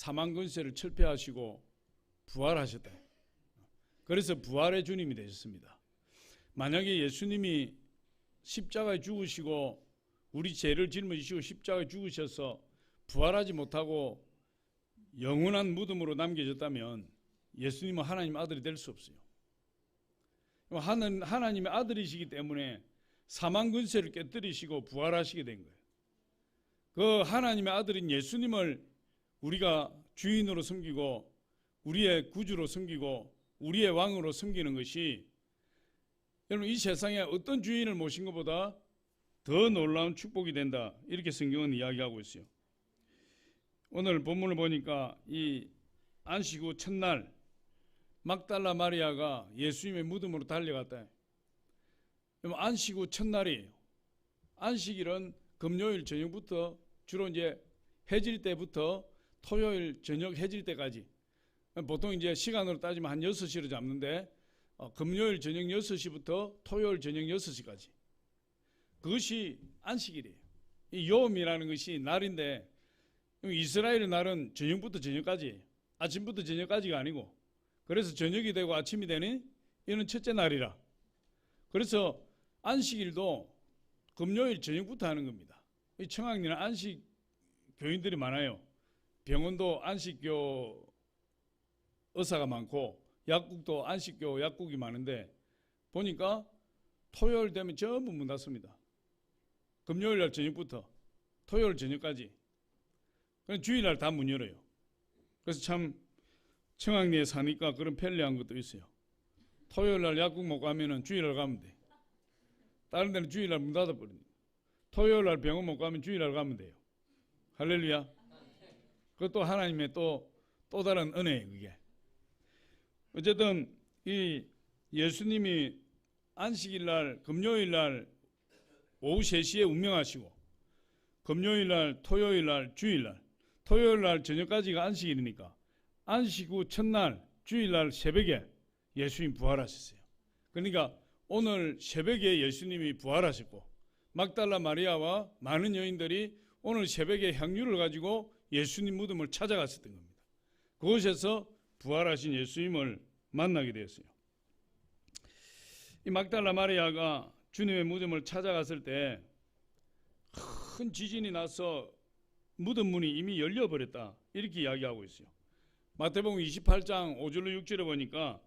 사망 권세를 철폐하시고 부활하셨다. 그래서 부활의 주님이 되셨습니다. 만약에 예수님이 십자가에 죽으시고 우리 죄를 짊어지시고 십자가에 죽으셔서 부활하지 못하고 영원한 무덤으로 남겨졌다면 예수님은 하나님 아들이 될 수 없어요. 하나님의 아들이시기 때문에 사망 권세를 깨뜨리시고 부활하시게 된 거예요. 그 하나님의 아들인 예수님을 우리가 주인으로 섬기고 우리의 구주로 섬기고 우리의 왕으로 섬기는 것이 여러분 이 세상에 어떤 주인을 모신 것보다 더 놀라운 축복이 된다. 이렇게 성경은 이야기하고 있어요. 오늘 본문을 보니까 이 안식 후 첫날 막달라 마리아가 예수님의 무덤으로 달려갔다. 안식 후 첫날이에요. 안식일은 금요일 저녁부터 주로 이제 해질 때부터 토요일 저녁 해질 때까지 보통 이제 시간으로 따지면 한 6시로 잡는데 금요일 저녁 6시부터 토요일 저녁 6시까지 그것이 안식일이에요. 이 요음이라는 것이 날인데 이스라엘의 날은 저녁부터 저녁까지예요. 아침부터 저녁까지가 아니고 그래서 저녁이 되고 아침이 되는 이는 첫째 날이라. 그래서 안식일도 금요일 저녁부터 하는 겁니다. 이 청학리는 안식 교인들이 많아요. 병원도 안식교 의사가 많고 약국도 안식교 약국이 많은데 보니까 토요일 되면 전부 문 닫습니다. 금요일 날 저녁부터 토요일 저녁까지. 주일날 다 문 열어요. 그래서 참 청학리에 사니까 그런 편리한 것도 있어요. 토요일 날 약국 못 가면은 주일날 가면 돼. 다른 데는 주일날 문 닫아버립니다. 토요일 날 병원 못 가면 주일날 가면 돼요. 할렐루야. 그것도 하나님의 또 다른 은혜예요, 그게. 어쨌든 이 예수님이 안식일 날, 금요일 날 오후 3시에 운명하시고 금요일 날, 토요일 날, 주일 날, 토요일 날 저녁까지가 안식일이니까 안식 후 첫날, 주일 날 새벽에 예수님 부활하셨어요. 그러니까 오늘 새벽에 예수님이 부활하셨고 막달라 마리아와 많은 여인들이 오늘 새벽에 향유를 가지고 예수님 무덤을 찾아갔었던 겁니다. 그곳에서 부활하신 예수님을 만나게 되었어요. 이 막달라 마리아가 주님의 무덤을 찾아갔을 때 큰 지진이 나서 무덤 문이 이미 열려버렸다. 이렇게 이야기하고 있어요. 마태복음 28장 5절로 6절에 보니까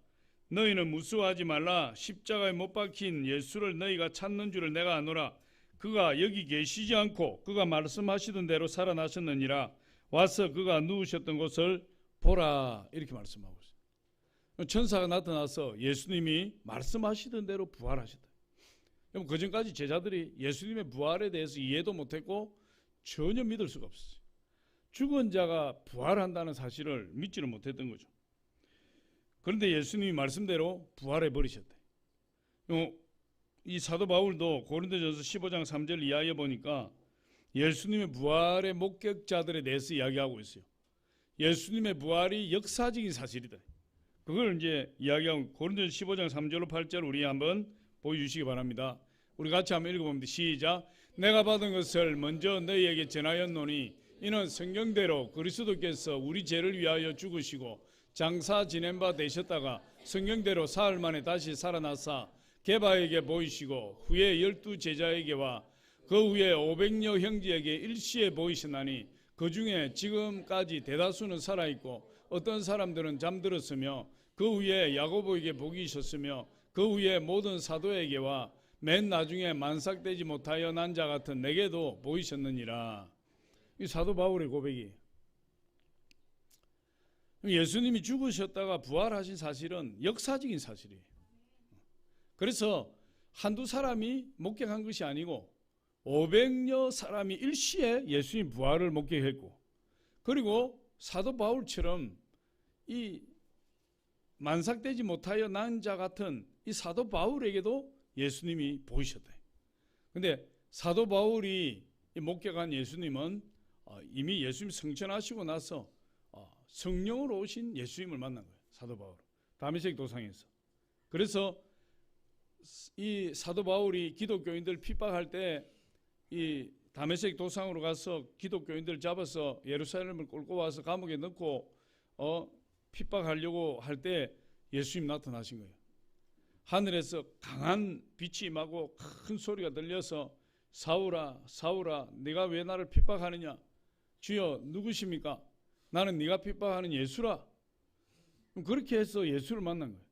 너희는 무수하지 말라. 십자가에 못 박힌 예수를 너희가 찾는 줄을 내가 아노라. 그가 여기 계시지 않고 그가 말씀하시던 대로 살아나셨느니라. 와서 그가 누우셨던 곳을 보라. 이렇게 말씀하고 있어요. 천사가 나타나서 예수님이 말씀하시던 대로 부활하셨다. 그 전까지 제자들이 예수님의 부활에 대해서 이해도 못했고 전혀 믿을 수가 없었어요. 죽은 자가 부활한다는 사실을 믿지를 못했던 거죠. 그런데 예수님이 말씀대로 부활해 버리셨대. 이 사도 바울도 고린도전서 15장 3절 이하에 보니까 예수님의 부활의 목격자들에 대해서 이야기하고 있어요. 예수님의 부활이 역사적인 사실이다. 그걸 이제 이야기하고 고린도전서 15장 3절로 8절 우리 한번 보여주시기 바랍니다. 우리 같이 한번 읽어봅니다. 시작. 내가 받은 것을 먼저 너희에게 전하였노니 이는 성경대로 그리스도께서 우리 죄를 위하여 죽으시고 장사 지낸 바 되셨다가 성경대로 사흘 만에 다시 살아나사 게바에게 보이시고 후에 12 제자에게와 그 후에 500여 형제에게 일시에 보이시나니 그 중에 지금까지 대다수는 살아있고 어떤 사람들은 잠들었으며 그 후에 야고보에게 보이셨으며 그 후에 모든 사도에게와 맨 나중에 만삭되지 못하여 난 자 같은 내게도 보이셨느니라. 이 사도 바울의 고백이에요. 예수님이 죽으셨다가 부활하신 사실은 역사적인 사실이에요. 그래서 한두 사람이 목격한 것이 아니고 500여 사람이 일시에 예수님 부활을 목격했고 그리고 사도 바울처럼 이 만삭되지 못하여 난 자 같은 이 사도 바울에게도 예수님이 보이셨다. 그런데 사도 바울이 목격한 예수님은 이미 예수님 승천하시고 나서 성령으로 오신 예수님을 만난 거예요. 사도 바울 다메섹 도상에서. 그래서 이 사도 바울이 기독교인들 핍박할 때 이 다메섹 도상으로 가서 기독교인들을 잡아서 예루살렘을 끌고 와서 감옥에 넣고 핍박하려고 할 때 예수님 나타나신 거예요. 하늘에서 강한 빛이 임하고 큰 소리가 들려서 사울아 사울아 네가 왜 나를 핍박하느냐, 주여 누구십니까? 나는 네가 핍박하는 예수라. 그렇게 해서 예수를 만난 거예요.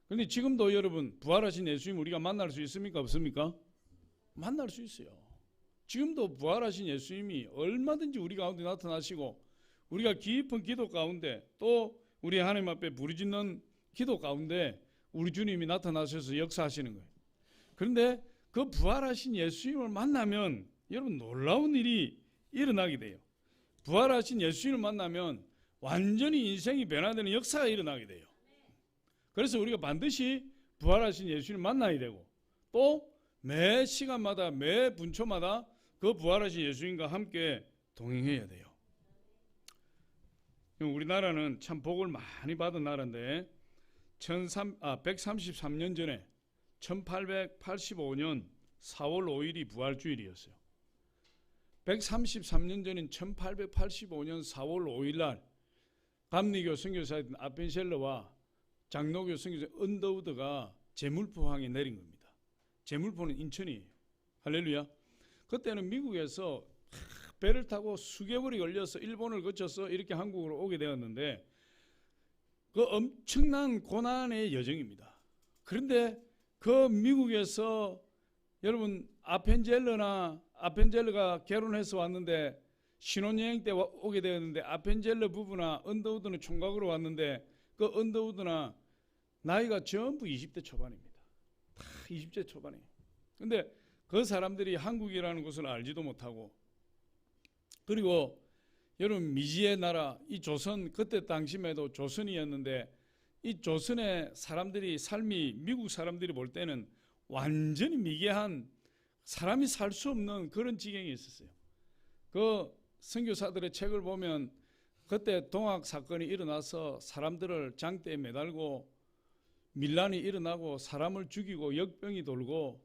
그런데 지금도 여러분 부활하신 예수님 우리가 만날 수 있습니까? 없습니까? 만날 수 있어요. 지금도 부활하신 예수님이 얼마든지 우리 가운데 나타나시고 우리가 깊은 기도 가운데 또 우리 하나님 앞에 부르짖는 기도 가운데 우리 주님이 나타나셔서 역사하시는 거예요. 그런데 그 부활하신 예수님을 만나면 여러분 놀라운 일이 일어나게 돼요. 부활하신 예수님을 만나면 완전히 인생이 변화되는 역사가 일어나게 돼요. 그래서 우리가 반드시 부활하신 예수님을 만나야 되고 또 매 시간마다 매 분초마다 그 부활하신 예수님과 함께 동행해야 돼요. 우리나라는 참 복을 많이 받은 나라인데 133년 전에 1885년 4월 5일이 부활주일이었어요. 133년 전인 1885년 4월 5일 날 감리교 선교사였던 아펜셀러와 장로교 선교사 언더우드가 제물포항에 내린 겁니다. 제물포는 인천이에요. 할렐루야. 그때는 미국에서 배를 타고 수개월이 걸려서 일본을 거쳐서 이렇게 한국으로 오게 되었는데 그 엄청난 고난의 여정입니다. 그런데 그 미국에서 여러분 아펜젤러가 결혼해서 왔는데 신혼여행 때 오게 되었는데 아펜젤러 부부나 언더우드는 총각으로 왔는데 그 언더우드나 나이가 전부 20대 초반입니다. 다 20대 초반이에요. 근데 그 사람들이 한국이라는 것을 알지도 못하고 그리고 여러분 미지의 나라 이 조선 그때 당시에도 조선이었는데 이 조선의 사람들이 삶이 미국 사람들이 볼 때는 완전히 미개한 사람이 살 수 없는 그런 지경이 있었어요. 그 선교사들의 책을 보면 그때 동학 사건이 일어나서 사람들을 장대에 매달고 밀란이 일어나고 사람을 죽이고 역병이 돌고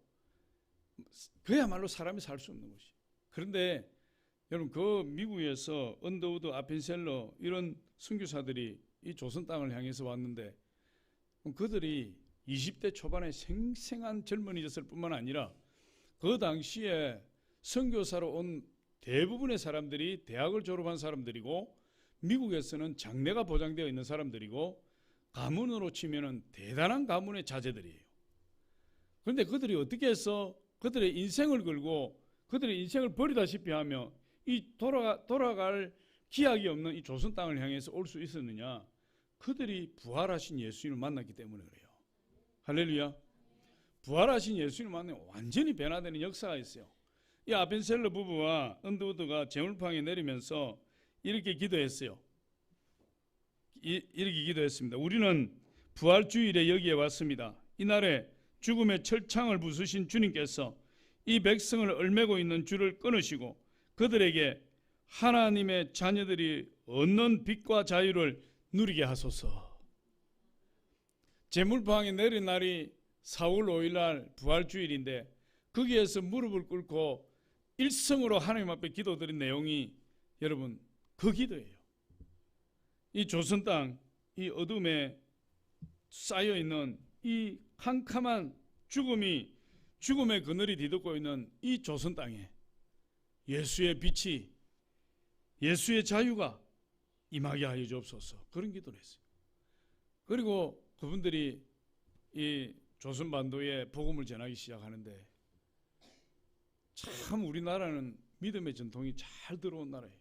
그야말로 사람이 살 수 없는 것이. 그런데 여러분 그 미국에서 언더우드 아펜셀러 이런 선교사들이 이 조선 땅을 향해서 왔는데 그들이 20대 초반에 생생한 젊은이였을 뿐만 아니라 그 당시에 선교사로 온 대부분의 사람들이 대학을 졸업한 사람들이고 미국에서는 장래가 보장되어 있는 사람들이고 가문으로 치면은 대단한 가문의 자제들이에요. 그런데 그들이 어떻게 해서 그들의 인생을 걸고 그들의 인생을 버리다시피 하며 이 돌아갈 기약이 없는 이 조선 땅을 향해서 올 수 있었느냐? 그들이 부활하신 예수님을 만났기 때문에 그래요. 할렐루야. 부활하신 예수님을 만나면 완전히 변화되는 역사가 있어요. 이 아펜셀러 부부와 언더우드가 제물포항에 내리면서 이렇게 기도했어요. 이렇게 기도했습니다. 우리는 부활주일에 여기에 왔습니다. 이날에 죽음의 철창을 부수신 주님께서 이 백성을 얽매고 있는 줄을 끊으시고 그들에게 하나님의 자녀들이 얻는 빛과 자유를 누리게 하소서. 제물포항에 내린 날이 4월 5일 날 부활주일인데 거기에서 무릎을 꿇고 일성으로 하나님 앞에 기도드린 내용이 여러분 그 기도예요. 이 조선 땅, 이 어둠에 쌓여있는 이 캄캄한 죽음의 그늘이 뒤덮고 있는 이 조선 땅에 예수의 빛이 예수의 자유가 임하게 하여 주옵소서. 그런 기도를 했어요. 그리고 그분들이 이 조선반도에 복음을 전하기 시작하는데 참 우리나라는 믿음의 전통이 잘 들어온 나라예요.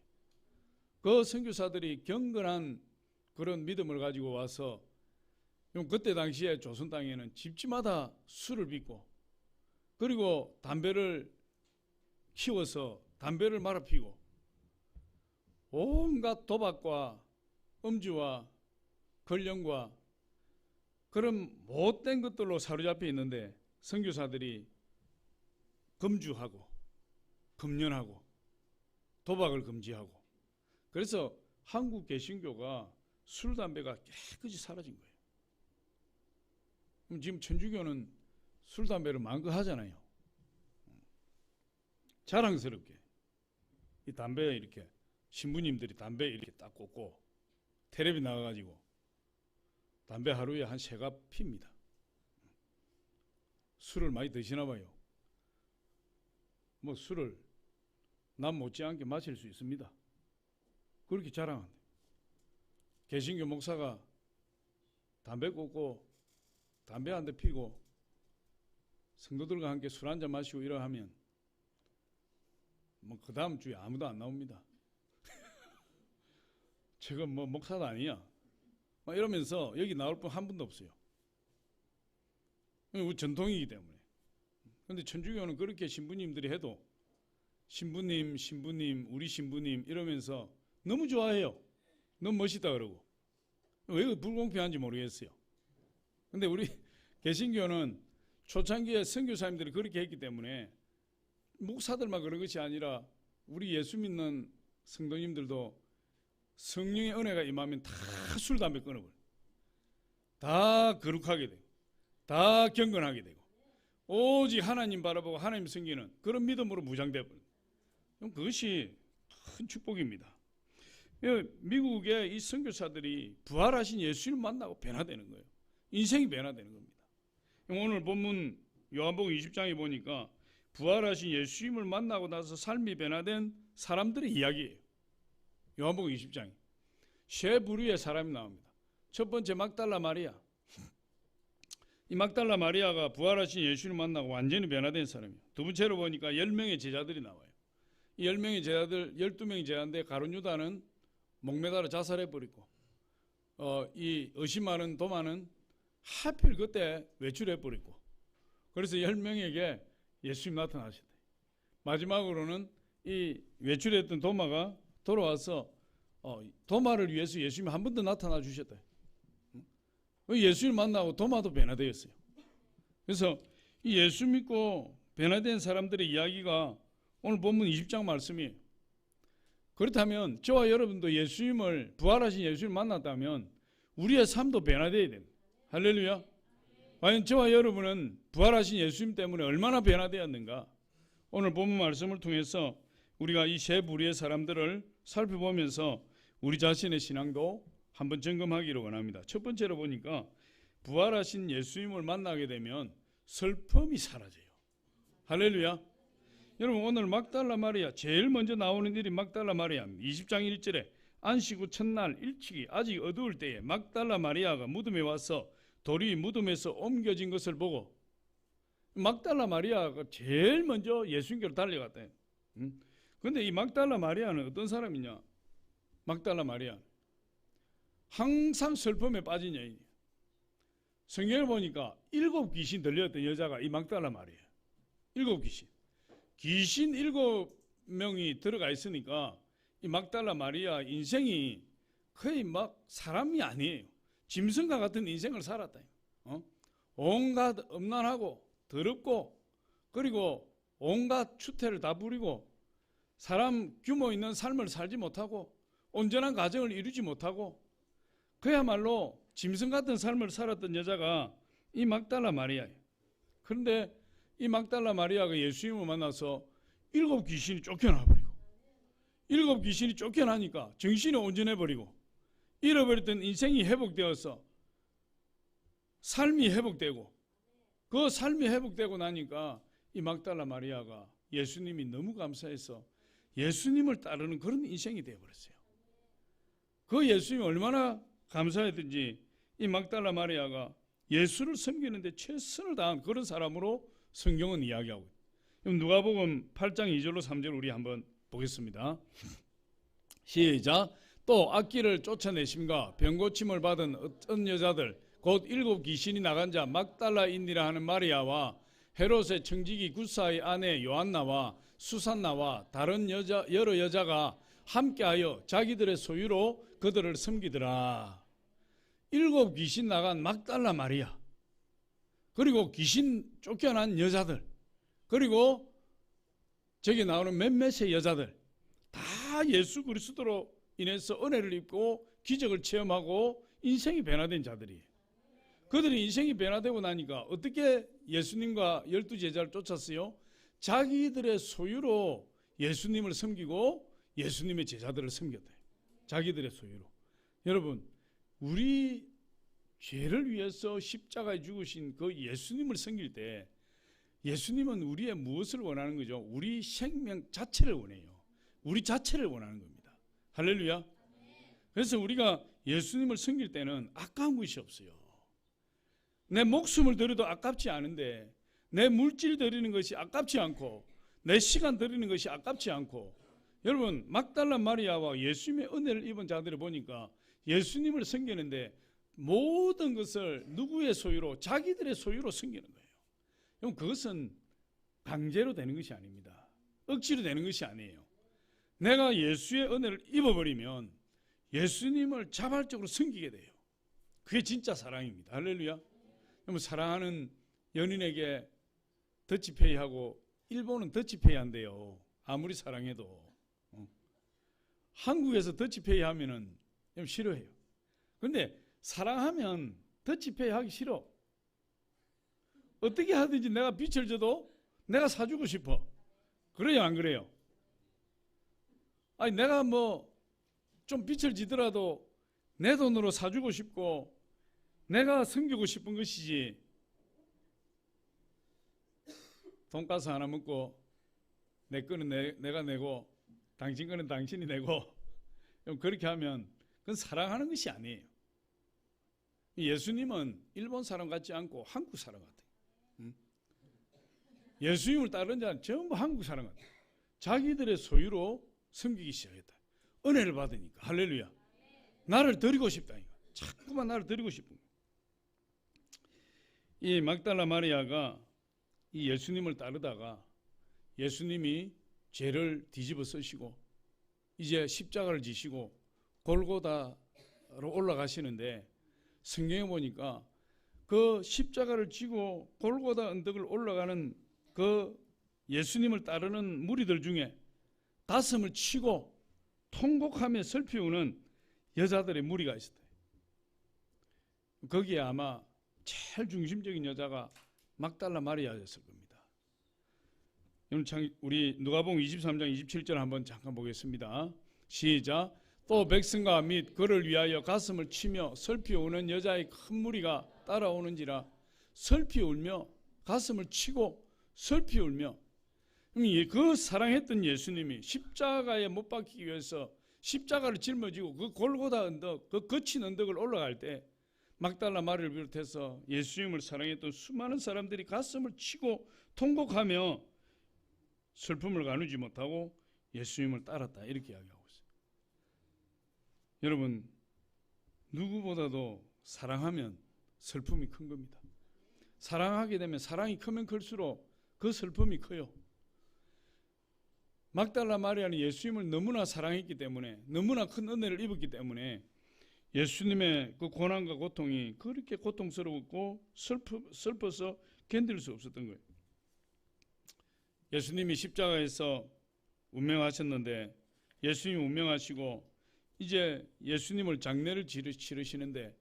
그 선교사들이 경건한 그런 믿음을 가지고 와서 그때 당시에 조선 땅에는 집집마다 술을 빚고 그리고 담배를 키워서 담배를 말아 피고 온갖 도박과 음주와 걸령과 그런 못된 것들로 사로잡혀 있는데 선교사들이 금주하고 금연하고 도박을 금지하고 그래서 한국 개신교가 술, 담배가 깨끗이 사라진 거예요. 그럼 지금 천주교는 술, 담배를 마음껏 하잖아요. 자랑스럽게. 이 담배 이렇게 신부님들이 담배 이렇게 딱 꽂고 텔레비 나가가지고 담배 하루에 한 3갑 핍니다. 술을 많이 드시나 봐요. 뭐 술을 남 못지않게 마실 수 있습니다. 그렇게 자랑한대. 개신교 목사가 담배 꽂고 담배 한 대 피고 성도들과 함께 술 한잔 마시고 이러 하면 뭐 그 다음 주에 아무도 안 나옵니다. 제가 뭐 목사도 아니야. 막 이러면서 여기 나올 분 한 분도 없어요. 우리 전통이기 때문에. 그런데 천주교는 그렇게 신부님들이 해도 신부님, 우리 신부님 이러면서 너무 좋아해요. 너무 멋있다 그러고. 왜 불공평한지 모르겠어요. 근데 우리 개신교는 초창기에 선교사님들이 그렇게 했기 때문에 목사들만 그런 것이 아니라 우리 예수 믿는 성도님들도 성령의 은혜가 임하면 다 술, 담배 끊어버려. 다 거룩하게 되고 다 경건하게 되고 오직 하나님 바라보고 하나님 섬기는 그런 믿음으로 무장되어 버려요. 그것이 큰 축복입니다. 미국의 이 선교사들이 부활하신 예수를 만나고 변화되는 거예요. 인생이 변화되는 겁니다. 오늘 본문 요한복음 20장에 보니까 부활하신 예수님을 만나고 나서 삶이 변화된 사람들의 이야기예요. 요한복음 20장에 세 부류의 사람이 나옵니다. 첫 번째 막달라 마리아. 이 막달라 마리아가 부활하신 예수를 만나고 완전히 변화된 사람이에요. 두 번째로 보니까 10명의 제자들이 나와요. 이 10명의 제자들 12명의 제자인데 가룟 유다는 목매달아 자살해버리고 이 의심하는 도마는 하필 그때 외출해버리고 그래서 10명에게 예수님 나타나셨대. 마지막으로는 이 외출했던 도마가 돌아와서 도마를 위해서 예수님이 한 번 더 나타나 주셨다. 예수님 만나고 도마도 변화되었어요. 그래서 이 예수 믿고 변화된 사람들의 이야기가 오늘 본문 20장 말씀이에요. 그렇다면 저와 여러분도 예수님을 부활하신 예수님을 만났다면 우리의 삶도 변화되어야 됩니다. 할렐루야. 과연 저와 여러분은 부활하신 예수님 때문에 얼마나 변화되었는가? 오늘 본문 말씀을 통해서 우리가 이 세 부류의 사람들을 살펴보면서 우리 자신의 신앙도 한번 점검하기를 원합니다. 첫 번째로 보니까 부활하신 예수님을 만나게 되면 슬픔이 사라져요. 할렐루야. 여러분 오늘 막달라 마리아 제일 먼저 나오는 일이 막달라 마리아입니다. 20장 1절에 안식 후 첫날 일찍이 아직 어두울 때에 막달라 마리아가 무덤에 와서 돌이 무덤에서 옮겨진 것을 보고 막달라 마리아가 제일 먼저 예수님께로 달려갔다. 그런데 이 막달라 마리아는 어떤 사람이냐? 막달라 마리아 항상 슬픔에 빠진 여인이에요. 성경을 보니까 7 귀신 들렸던 여자가 이 막달라 마리아예요. 7 귀신. 귀신 7명이 들어가 있으니까 이 막달라 마리아 인생이 거의 막 사람이 아니에요. 짐승과 같은 인생을 살았다. 온갖 음란하고 더럽고 그리고 온갖 추태를 다 부리고 사람 규모 있는 삶을 살지 못하고 온전한 가정을 이루지 못하고 그야말로 짐승 같은 삶을 살았던 여자가 이 막달라 마리아예요. 그런데 이 막달라 마리아가 예수님을 만나서 7 귀신이 쫓겨나버리고 7 귀신이 쫓겨나니까 정신이 온전해버리고 잃어버렸던 인생이 회복되어서 삶이 회복되고 그 삶이 회복되고 나니까 이 막달라 마리아가 예수님이 너무 감사해서 예수님을 따르는 그런 인생이 되어버렸어요. 그 예수님이 얼마나 감사했든지 이 막달라 마리아가 예수를 섬기는데 최선을 다한 그런 사람으로 성경은 이야기하고 있어요. 누가복음 8장 2절로 3절 우리 한번 보겠습니다. 시작. 또 악귀를 쫓아내심과 병고침을 받은 어떤 여자들 곧 7 귀신이 나간 자 막달라인이라 하는 마리아와 헤롯의 청지기 구사의 아내 요한나와 수산나와 다른 여러 여자가 함께하여 자기들의 소유로 그들을 섬기더라. 7 귀신 나간 막달라 마리아 그리고 귀신 쫓겨난 여자들 그리고 저기 나오는 몇몇의 여자들 다 예수 그리스도로 인해서 은혜를 입고 기적을 체험하고 인생이 변화된 자들이에요. 그들이 인생이 변화되고 나니까 어떻게 예수님과 12 제자를 쫓았어요? 자기들의 소유로 예수님을 섬기고 예수님의 제자들을 섬겼다. 자기들의 소유로. 여러분, 우리 죄를 위해서 십자가에 죽으신 그 예수님을 섬길 때 예수님은 우리의 무엇을 원하는 거죠? 우리 생명 자체를 원해요. 우리 자체를 원하는 겁니다. 할렐루야. 그래서 우리가 예수님을 섬길 때는 아까운 것이 없어요. 내 목숨을 드려도 아깝지 않은데, 내 물질 드리는 것이 아깝지 않고, 내 시간 드리는 것이 아깝지 않고. 여러분, 막달라 마리아와 예수님의 은혜를 입은 자들을 보니까 예수님을 섬기는데 모든 것을 누구의 소유로? 자기들의 소유로 섬기는 거예요. 그럼 그것은 강제로 되는 것이 아닙니다. 억지로 되는 것이 아니에요. 내가 예수의 은혜를 입어버리면 예수님을 자발적으로 섬기게 돼요. 그게 진짜 사랑입니다. 할렐루야. 그럼 사랑하는 연인에게 더치페이하고 일본은 더치페이 한대요. 아무리 사랑해도. 한국에서 더치페이 하면은 좀 싫어해요. 근데 사랑하면 더치페이 하기 싫어. 어떻게 하든지 내가 빚을 져도 내가 사주고 싶어. 그래요, 안 그래요? 아니, 내가 뭐 좀 빚을 지더라도 내 돈으로 사주고 싶고 내가 섬기고 싶은 것이지, 돈가스 하나 먹고 내 거는 내가 내고 당신 거는 당신이 내고 그렇게 하면 그건 사랑하는 것이 아니에요. 예수님은 일본 사람 같지 않고 한국 사람 같아요. 예수님을 따르는 자는 전부 한국 사람 같아요. 자기들의 소유로 섬기기 시작했다. 은혜를 받으니까. 할렐루야. 나를 드리고 싶다. 자꾸만 나를 드리고 싶은 거예요. 이 막달라 마리아가 이 예수님을 따르다가 예수님이 죄를 뒤집어 쓰시고 이제 십자가를 지시고 골고다로 올라가시는데, 성경에 보니까 그 십자가를 지고 골고다 언덕을 올라가는 그 예수님을 따르는 무리들 중에 가슴을 치고 통곡하며 슬피 우는 여자들의 무리가 있었대요. 거기에 아마 제일 중심적인 여자가 막달라 마리아였을 겁니다. 우리 누가복음 23장 27절 한번 잠깐 보겠습니다. 시작. 또 백성과 및 그를 위하여 가슴을 치며 슬피 우는 여자의 큰 무리가 따라오는지라. 슬피 울며 가슴을 치고 슬피 울며. 그 사랑했던 예수님이 십자가에 못 박히기 위해서 십자가를 짊어지고 그 골고다 언덕, 그 거친 언덕을 올라갈 때 막달라 마리아를 비롯해서 예수님을 사랑했던 수많은 사람들이 가슴을 치고 통곡하며 슬픔을 가누지 못하고 예수님을 따랐다, 이렇게 이야기하고 있어요. 여러분, 누구보다도 사랑하면 슬픔이 큰 겁니다. 사랑하게 되면 사랑이 크면 클수록 그 슬픔이 커요. 막달라 마리아는 예수님을 너무나 사랑했기 때문에, 너무나 큰 은혜를 입었기 때문에 예수님의 그 고난과 고통이 그렇게 고통스럽고 슬퍼서 견딜 수 없었던 거예요. 예수님이 십자가에서 운명하셨는데, 예수님이 운명하시고 이제 예수님을 장례를 치르시는데,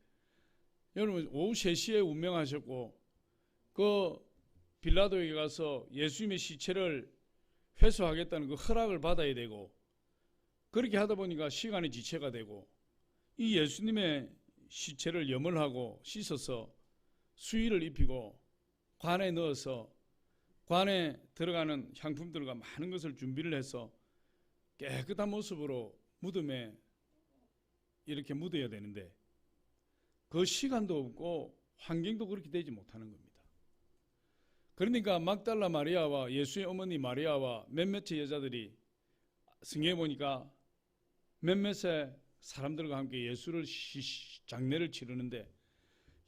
여러분 오후 3시에 운명하셨고 그 빌라도에게 가서 예수님의 시체를 회수하겠다는 그 허락을 받아야 되고, 그렇게 하다 보니까 시간이 지체가 되고, 이 예수님의 시체를 염을하고 씻어서 수의를 입히고 관에 넣어서 관에 들어가는 향품들과 많은 것을 준비를 해서 깨끗한 모습으로 무덤에 이렇게 묻어야 되는데, 그 시간도 없고 환경도 그렇게 되지 못하는 겁니다. 그러니까 막달라 마리아와 예수의 어머니 마리아와 몇몇의 여자들이 성경에 보니까 몇몇의 사람들과 함께 예수를 장례를 치르는데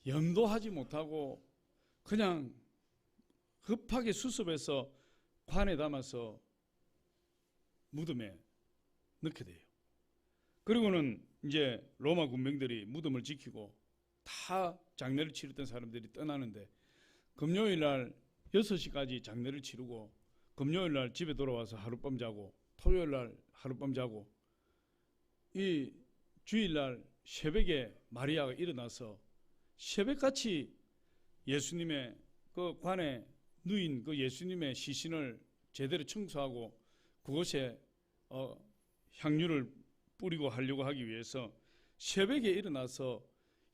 염도하지 못하고 그냥 급하게 수습해서 관에 담아서 무덤에 넣게 돼요. 그리고는 이제 로마 군병들이 무덤을 지키고 다 장례를 치렀던 사람들이 떠나는데, 금요일 날 6시까지 장례를 치르고 금요일 날 집에 돌아와서 하룻밤 자고 토요일 날 하룻밤 자고, 이 주일 날 새벽에 마리아가 일어나서 새벽같이 예수님의 그 관에 누인 그 예수님의 시신을 제대로 청소하고 그곳에 향유를 뿌리고 하려고 하기 위해서 새벽에 일어나서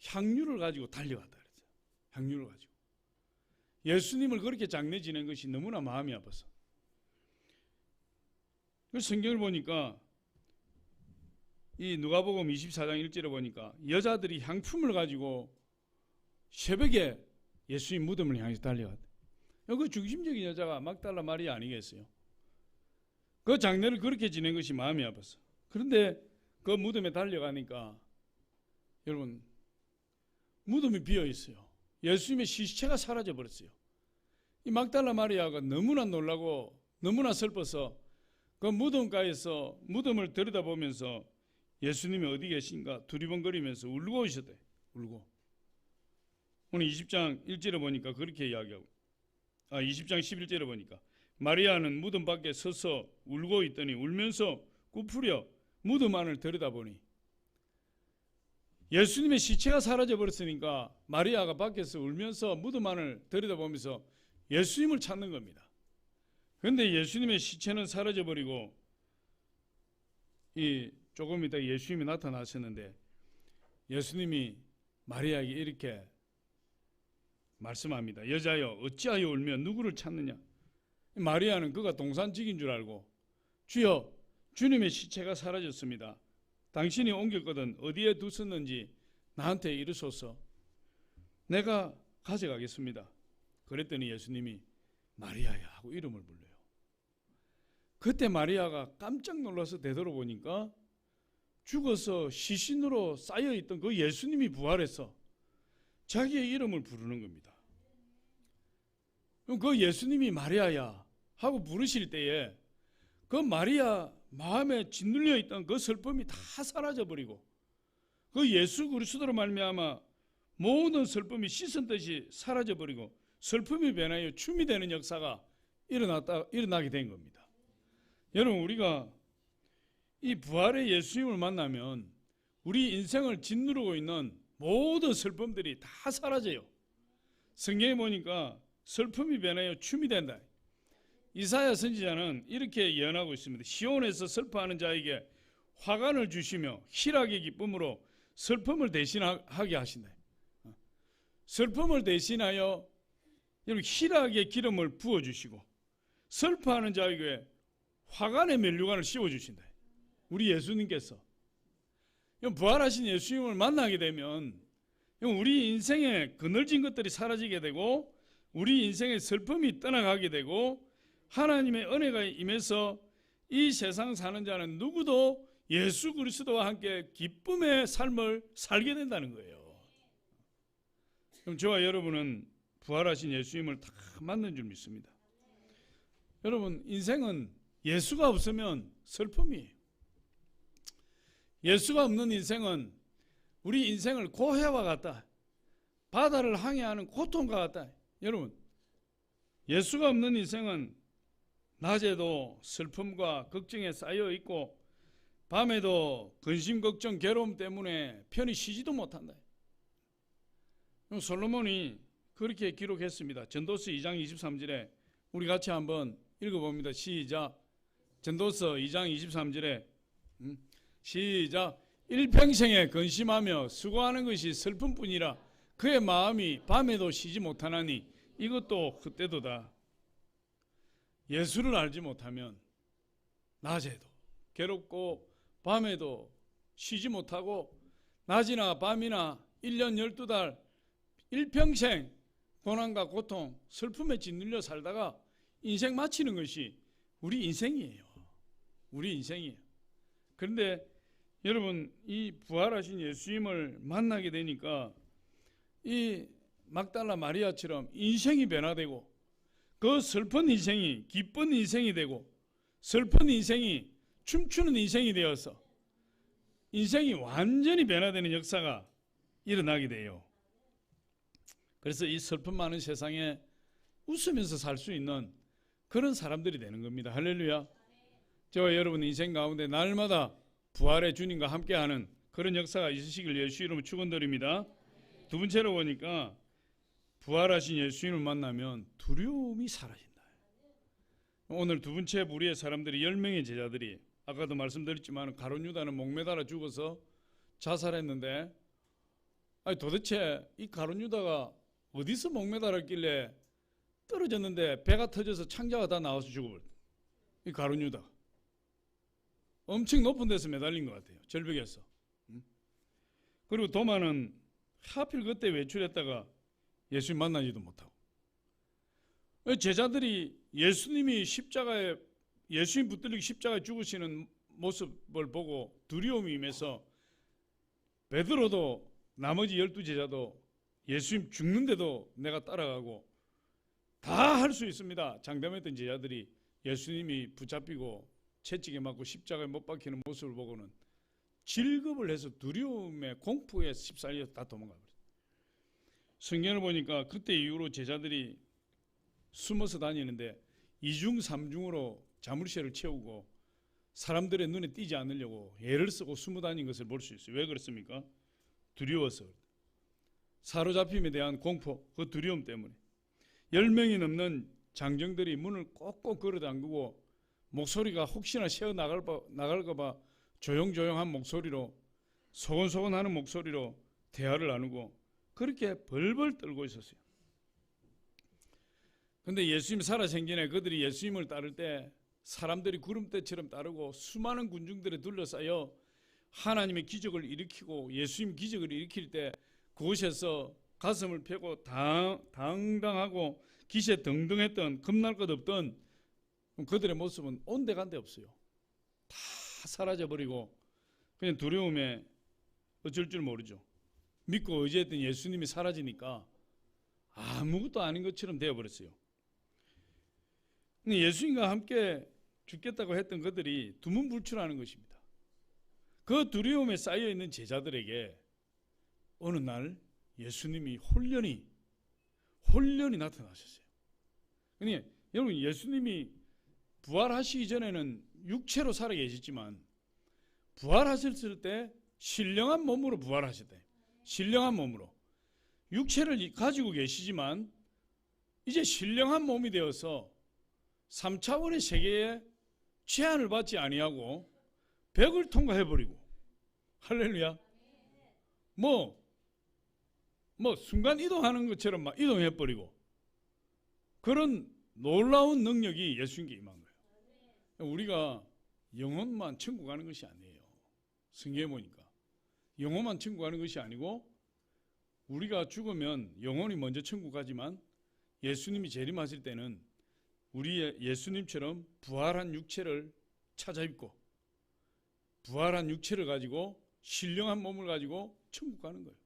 향유를 가지고 달려갔다 그랬어요. 향유를 가지고. 예수님을 그렇게 장례 지낸 것이 너무나 마음이 아파서. 성경을 보니까 이 누가복음 24장 1절에 보니까 여자들이 향품을 가지고 새벽에 예수님 무덤을 향해서 달려갔다. 그 중심적인 여자가 막달라 마리아 아니겠어요? 그 장례를 그렇게 지낸 것이 마음이 아팠어. 그런데 그 무덤에 달려가니까 여러분 무덤이 비어 있어요. 예수님의 시체가 사라져 버렸어요. 이 막달라 마리아가 너무나 놀라고 너무나 슬퍼서 그 무덤가에서 무덤을 들여다보면서 예수님이 어디 계신가 두리번거리면서 울고 있었대. 울고. 오늘 20장 1절에 보니까 그렇게 이야기하고 20장 11절에 보니까 마리아는 무덤 밖에 서서 울고 있더니 울면서 굽으려 무덤 안을 들여다보니 예수님의 시체가 사라져 버렸으니까 마리아가 밖에서 울면서 무덤 안을 들여다보면서 예수님을 찾는 겁니다. 그런데 예수님의 시체는 사라져 버리고 조금 이따 예수님이 나타나셨는데 예수님이 마리아에게 이렇게 말씀합니다. 여자여 어찌하여 울며 누구를 찾느냐? 마리아는 그가 동산직인 줄 알고 주여 주님의 시체가 사라졌습니다. 당신이 옮겼거든 어디에 두셨는지 나한테 이르소서. 내가 가져가겠습니다. 그랬더니 예수님이 마리아야 하고 이름을 불러요. 그때 마리아가 깜짝 놀라서 되돌아보니까 죽어서 시신으로 쌓여있던 그 예수님이 부활해서 자기의 이름을 부르는 겁니다. 그럼 그 예수님이 마리아야 하고 부르실 때에 그 마리아 마음에 짓눌려 있던 그 슬픔이 다 사라져버리고 그 예수 그리스도로 말미암아 모든 슬픔이 씻은 듯이 사라져버리고 슬픔이 변하여 춤이 되는 역사가 일어나게 된 겁니다. 여러분 우리가 이 부활의 예수님을 만나면 우리 인생을 짓누르고 있는 모든 슬픔들이 다 사라져요. 성경에 보니까 슬픔이 변하여 춤이 된다. 이사야 선지자는 이렇게 예언하고 있습니다. 시온에서 슬퍼하는 자에게 화관을 주시며 희락의 기쁨으로 슬픔을 대신하게 하신다. 슬픔을 대신하여 희락의 기름을 부어주시고 슬퍼하는 자에게 화관의 면류관을 씌워주신다. 우리 예수님께서 부활하신 예수님을 만나게 되면 우리 인생에 그늘진 것들이 사라지게 되고 우리 인생의 슬픔이 떠나가게 되고 하나님의 은혜가 임해서 이 세상 사는 자는 누구도 예수 그리스도와 함께 기쁨의 삶을 살게 된다는 거예요. 그럼 저와 여러분은 부활하신 예수님을 다 만난 줄 믿습니다. 여러분 인생은 예수가 없으면 슬픔이에요. 예수가 없는 인생은 우리 인생을 고해와 같다. 바다를 항해하는 고통과 같다. 여러분 예수가 없는 인생은 낮에도 슬픔과 걱정에 쌓여 있고 밤에도 근심 걱정 괴로움 때문에 편히 쉬지도 못한다. 솔로몬이 그렇게 기록했습니다. 전도서 2장 23절에 우리 같이 한번 읽어봅니다. 시작. 전도서 2장 23절에 시작. 일평생에 근심하며 수고하는 것이 슬픔뿐이라 그의 마음이 밤에도 쉬지 못하나니 이것도 헛되도다. 예수를 알지 못하면 낮에도 괴롭고 밤에도 쉬지 못하고 낮이나 밤이나 1년 12달 일평생 고난과 고통 슬픔에 짓눌려 살다가 인생 마치는 것이 우리 인생이에요. 우리 인생이에요. 그런데 여러분 이 부활하신 예수님을 만나게 되니까 이 막달라 마리아처럼 인생이 변화되고 그 슬픈 인생이 기쁜 인생이 되고 슬픈 인생이 춤추는 인생이 되어서 인생이 완전히 변화되는 역사가 일어나게 돼요. 그래서 이 슬픔 많은 세상에 웃으면서 살 수 있는 그런 사람들이 되는 겁니다. 할렐루야. 저와 여러분 인생 가운데 날마다 부활의 주님과 함께하는 그런 역사가 있으시길 예수 이름으로 축원드립니다. 두 번째로 보니까 부활하신 예수님을 만나면 두려움이 사라진다. 오늘 두 번째 무리의 사람들이 10명의 제자들이 아까도 말씀드렸지만 가룟 유다는 목매달아 죽어서 자살했는데, 아니 도대체 이 가룟 유다가 어디서 목매달았길래 떨어졌는데 배가 터져서 창자가 다 나와서 죽어버렸다. 이 가룟 유다 엄청 높은 데서 매달린 것 같아요. 절벽에서. 그리고 도마는 하필 그때 외출했다가 예수님 만나지도 못하고, 제자들이 예수님이 십자가에, 예수님 붙들리고 십자가에 죽으시는 모습을 보고 두려움이 임해서 베드로도 나머지 12제자도 예수님 죽는데도 내가 따라가고 다 할 수 있습니다 장담했던 제자들이 예수님이 붙잡히고 채찍에 맞고 십자가에 못 박히는 모습을 보고는 질겁을 해서 두려움에 공포에 휩싸여 다 도망가 버렸어요. 성경을 보니까 그때 이후로 제자들이 숨어서 다니는데 2중 3중으로 자물쇠를 채우고 사람들의 눈에 띄지 않으려고 애를 쓰고 숨어 다닌 것을 볼 수 있어요. 왜 그렇습니까? 두려워서. 사로잡힘에 대한 공포, 그 두려움 때문에 10명이 넘는 장정들이 문을 꼭꼭 걸어 잠그고 목소리가 혹시나 새어 나갈까 봐 조용조용한 목소리로, 소곤소곤하는 목소리로 대화를 나누고 그렇게 벌벌 떨고 있었어요. 근데 예수님 살아생전에 그들이 예수님을 따를 때 사람들이 구름대처럼 따르고 수많은 군중들에 둘러싸여 하나님의 기적을 일으키고 예수님 기적을 일으킬 때 그곳에서 가슴을 펴고 당당하고 기세 등등했던, 겁날 것 없던 그들의 모습은 온데간데 없어요. 다 사라져버리고 그냥 두려움에 어쩔 줄 모르죠. 믿고 의지했던 예수님이 사라지니까 아무것도 아닌 것처럼 되어버렸어요. 근데 예수님과 함께 죽겠다고 했던 그들이 두문불출하는 것입니다. 그 두려움에 쌓여있는 제자들에게 어느 날 예수님이 홀연히 나타나셨어요. 그러니까 여러분, 예수님이 부활하시기 전에는 육체로 살아 계셨지만 부활하셨을 때 신령한 몸으로 부활하셨대. 신령한 몸으로. 육체를 가지고 계시지만 이제 신령한 몸이 되어서 3차원의 세계에 제한을 받지 아니하고 벽을 통과해버리고, 할렐루야. 뭐 순간 이동하는 것처럼 막 이동해버리고 그런 놀라운 능력이 예수님께 임한 거예요. 우리가 영혼만 천국 가는 것이 아니에요. 성경에 보니까 영혼만 천국 가는 것이 아니고 우리가 죽으면 영혼이 먼저 천국 가지만 예수님이 재림하실 때는 우리의 예수님처럼 부활한 육체를 찾아입고 부활한 육체를 가지고 신령한 몸을 가지고 천국 가는 거예요.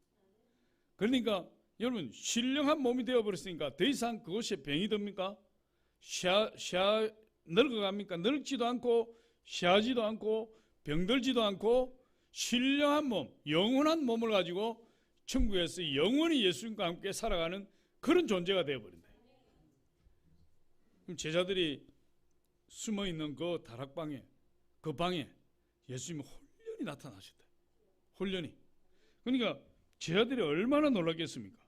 그러니까 여러분, 신령한 몸이 되어버렸으니까 더 이상 그것이 병이 듭니까? 늙어갑니까? 늙지도 않고 쉬하지도 않고 병들지도 않고 신령한 몸, 영원한 몸을 가지고 천국에서 영원히 예수님과 함께 살아가는 그런 존재가 되어버린다. 그럼 제자들이 숨어있는 그 다락방에, 그 방에 예수님이 홀연히 나타나셨다. 홀연히. 그러니까 제자들이 얼마나 놀랐겠습니까?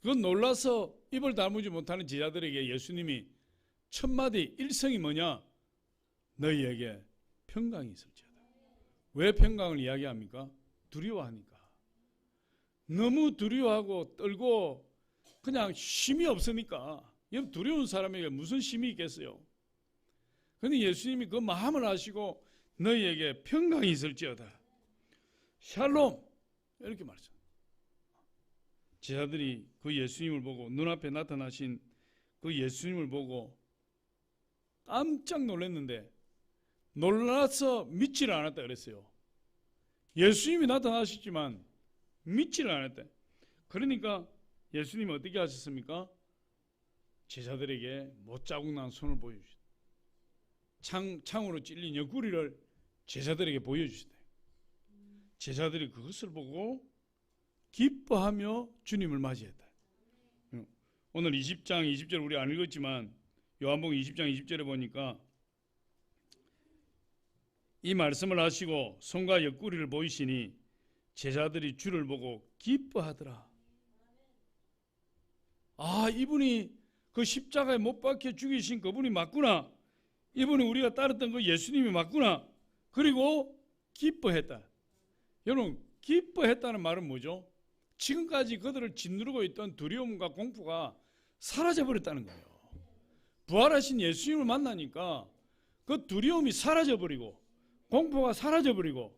그건 놀라서 입을 다물지 못하는 제자들에게 예수님이 첫 마디 일성이 뭐냐? 너희에게 평강이 있을지어다. 왜 평강을 이야기합니까? 두려워하니까. 너무 두려워하고 떨고 그냥 쉼이 없으니까. 두려운 사람에게 무슨 쉼이 있겠어요? 그런데 예수님이 그 마음을 아시고 너희에게 평강이 있을지어다. 샬롬, 이렇게 말했어요. 제자들이 그 예수님을 보고, 눈앞에 나타나신 그 예수님을 보고 깜짝 놀랐는데 놀라서 믿지를 않았다 그랬어요. 예수님이 나타나셨지만 믿지를 않았다. 그러니까 예수님이 어떻게 하셨습니까? 제자들에게 못자국 난 손을 보여주셨다. 창으로 찔린 옆구리를 제자들에게 보여주셨다. 제자들이 그것을 보고 기뻐하며 주님을 맞이했다. 오늘 20장 20절 우리 안 읽었지만 요한복음 20장 20절에 보니까 이 말씀을 하시고 손과 옆구리를 보이시니 제자들이 주를 보고 기뻐하더라. 아, 이분이 그 십자가에 못 박혀 죽이신 그분이 맞구나. 이번에 우리가 따랐던 그 예수님이 맞구나. 그리고 기뻐했다. 여러분, 기뻐했다는 말은 뭐죠? 지금까지 그들을 짓누르고 있던 두려움과 공포가 사라져버렸다는 거예요. 부활하신 예수님을 만나니까 그 두려움이 사라져버리고 공포가 사라져버리고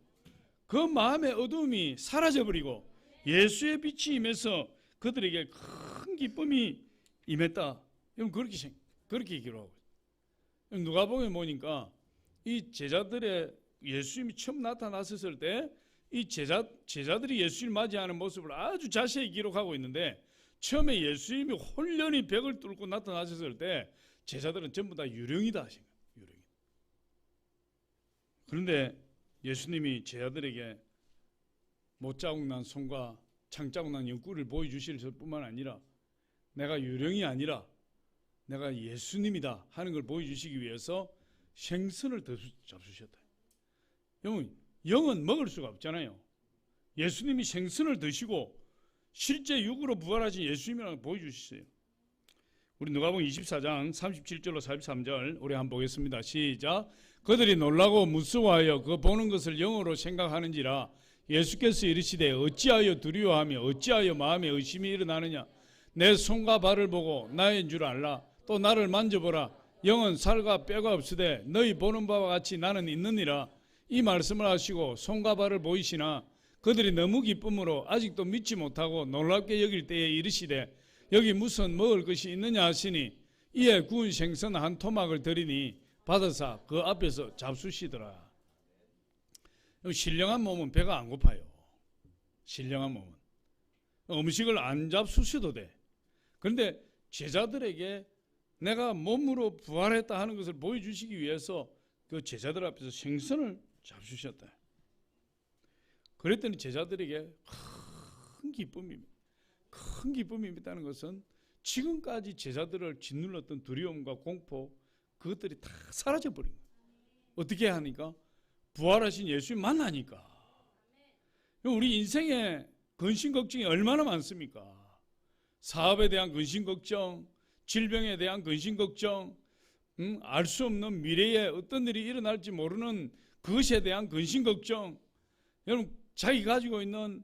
그 마음의 어두움이 사라져버리고 예수의 빛이 임해서 그들에게 큰 기쁨이 임했다. 여러분, 그렇게 기록하고 있어요. 누가복음에 보니까 이 제자들의 예수님이 처음 나타났을 때 이 제자들이 예수님을 맞이하는 모습을 아주 자세히 기록하고 있는데, 처음에 예수님이 홀연히 벽을 뚫고 나타나셨을 때 제자들은 전부 다 유령이다 하신 거예요. 유령이. 그런데 예수님이 제자들에게 못자국 난 손과 창자국 난 옆구리를 보여주실 뿐만 아니라 내가 유령이 아니라 내가 예수님이다 하는 걸 보여주시기 위해서 생선을 더 잡수셨다. 영은 먹을 수가 없잖아요. 예수님이 생선을 드시고 실제 육으로 부활하신 예수님이라는 걸 보여주셨어요. 우리 누가복음 24장 37절로 43절 우리 한번 보겠습니다. 시작. 그들이 놀라고 무서워하여 그 보는 것을 영어로 생각하는지라 예수께서 이르시되 어찌하여 두려워하며 어찌하여 마음에 의심이 일어나느냐. 내 손과 발을 보고 나인 줄 알라. 또 나를 만져보라. 영은 살과 뼈가 없으되 너희 보는 바와 같이 나는 있느니라. 이 말씀을 하시고 손과 발을 보이시나 그들이 너무 기쁨으로 아직도 믿지 못하고 놀랍게 여길 때에 이르시되 여기 무슨 먹을 것이 있느냐 하시니 이에 구운 생선 한 토막을 드리니 받아사 그 앞에서 잡수시더라. 신령한 몸은 배가 안 고파요. 신령한 몸은 음식을 안 잡수셔도 돼. 그런데 제자들에게 내가 몸으로 부활했다 하는 것을 보여주시기 위해서 그 제자들 앞에서 생선을 잡수셨다. 그랬더니 제자들에게 큰 기쁨이 있다는 것은 지금까지 제자들을 짓눌렀던 두려움과 공포, 그것들이 다 사라져버린 거예요. 어떻게 하니까? 부활하신 예수님 만나니까. 우리 인생에 근심 걱정이 얼마나 많습니까? 사업에 대한 근심 걱정, 질병에 대한 근심 걱정, 알 수 없는 미래에 어떤 일이 일어날지 모르는 그것에 대한 근심 걱정. 여러분, 자기 가지고 있는